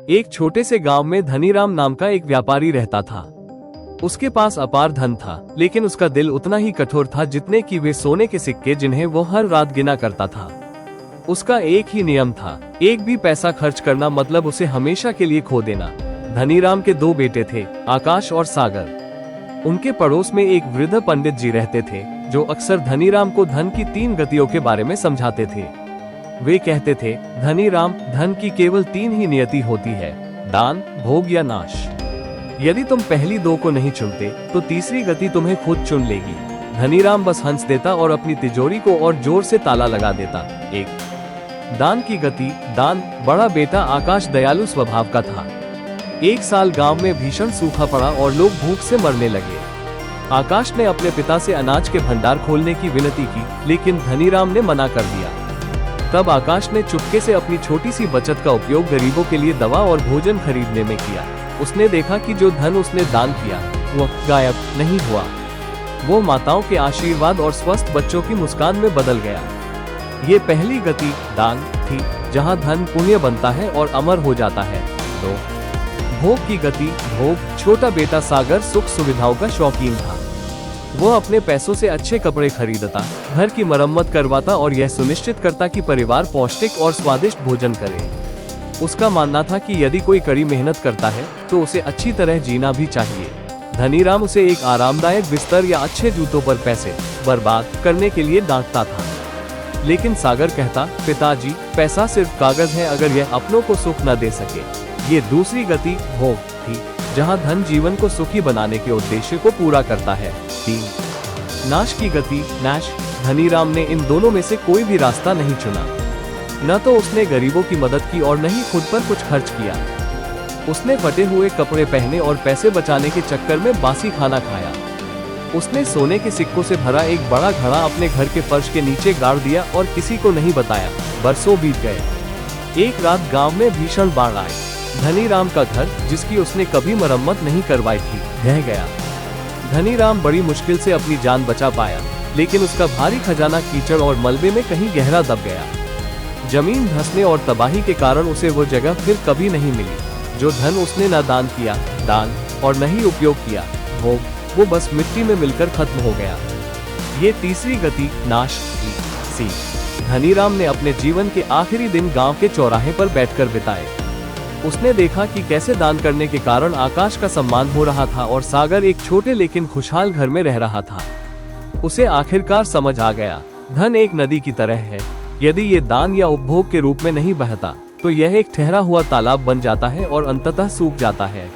एक छोटे से गांव में धनीराम नाम का एक व्यापारी रहता था। उसके पास अपार धन था, लेकिन उसका दिल उतना ही कठोर था जितने कि वे सोने के सिक्के जिन्हें वो हर रात गिना करता था। उसका एक ही नियम था, एक भी पैसा खर्च करना मतलब उसे हमेशा के लिए खो देना। धनीराम के दो बेटे थे, आकाश और सागर। उनके पड़ोस में एक वृद्ध पंडित जी रहते थे, जो अक्सर धनीराम को धन की 3 गतियों के बारे में समझाते थे। वे कहते थे, धनीराम, धन की केवल 3 ही नियति होती है, दान, भोग या नाश। यदि तुम पहली 2 को नहीं चुनते तो तीसरी गति तुम्हें खुद चुन लेगी। धनीराम बस हंस देता और अपनी तिजोरी को और जोर से ताला लगा देता। 1 दान की गति। दान। बड़ा बेटा आकाश दयालु स्वभाव का था। एक साल गांव में भीषण सूखा पड़ा और लोग भूख से मरने लगे। आकाश ने अपने पिता से अनाज के भंडार खोलने की विनती की, लेकिन धनीराम ने मना कर दिया। तब आकाश ने चुपके से अपनी छोटी सी बचत का उपयोग गरीबों के लिए दवा और भोजन खरीदने में किया। उसने देखा कि जो धन उसने दान किया वो गायब नहीं हुआ। वो माताओं के आशीर्वाद और स्वस्थ बच्चों की मुस्कान में बदल गया। ये पहली गति दान थी, जहां धन पुण्य बनता है और अमर हो जाता है। 2 भोग की गति। भोग। छोटा बेटा सागर सुख सुविधाओं का शौकीन था। वो अपने पैसों से अच्छे कपड़े खरीदता, घर की मरम्मत करवाता और यह सुनिश्चित करता कि परिवार पौष्टिक और स्वादिष्ट भोजन करे। उसका मानना था कि यदि कोई कड़ी मेहनत करता है तो उसे अच्छी तरह जीना भी चाहिए। धनीराम उसे एक आरामदायक बिस्तर या अच्छे जूतों पर पैसे बर्बाद करने के लिए डांटता था। लेकिन सागर कहता, पिताजी, पैसा सिर्फ कागज है अगर यह अपनों को सुख न दे सके। ये दूसरी गति भोग थी, जहां धन जीवन को सुखी बनाने के उद्देश्य को पूरा करता है। 3 नाश की गति। नाश। धनीराम ने इन दोनों में से कोई भी रास्ता नहीं चुना। न तो उसने गरीबों की मदद की और न ही खुद पर कुछ खर्च किया। उसने फटे हुए कपड़े पहने और पैसे बचाने के चक्कर में बासी खाना खाया। उसने सोने के सिक्कों से भरा एक बड़ा घड़ा अपने घर के फर्श के नीचे गाड़ दिया और किसी को नहीं बताया। बरसों बीत गए। एक रात गांव में भीषण बाढ़ आई। धनीराम का घर, जिसकी उसने कभी मरम्मत नहीं करवाई थी, ढह गया। धनीराम बड़ी मुश्किल से अपनी जान बचा पाया, लेकिन उसका भारी खजाना कीचड़ और मलबे में कहीं गहरा दब गया। जमीन धंसने और तबाही के कारण उसे वो जगह फिर कभी नहीं मिली। जो धन उसने न दान किया दान और न ही उपयोग किया भोग, वो बस मिट्टी में मिलकर खत्म हो गया। ये तीसरी गति नाश की। धनीराम ने अपने जीवन के आखिरी दिन गांव के चौराहे पर बैठकर बिताए। उसने देखा कि कैसे दान करने के कारण आकाश का सम्मान हो रहा था और सागर एक छोटे लेकिन खुशहाल घर में रह रहा था। उसे आखिरकार समझ आ गया, धन एक नदी की तरह है। यदि ये दान या उपभोग के रूप में नहीं बहता तो यह एक ठहरा हुआ तालाब बन जाता है और अंततः सूख जाता है।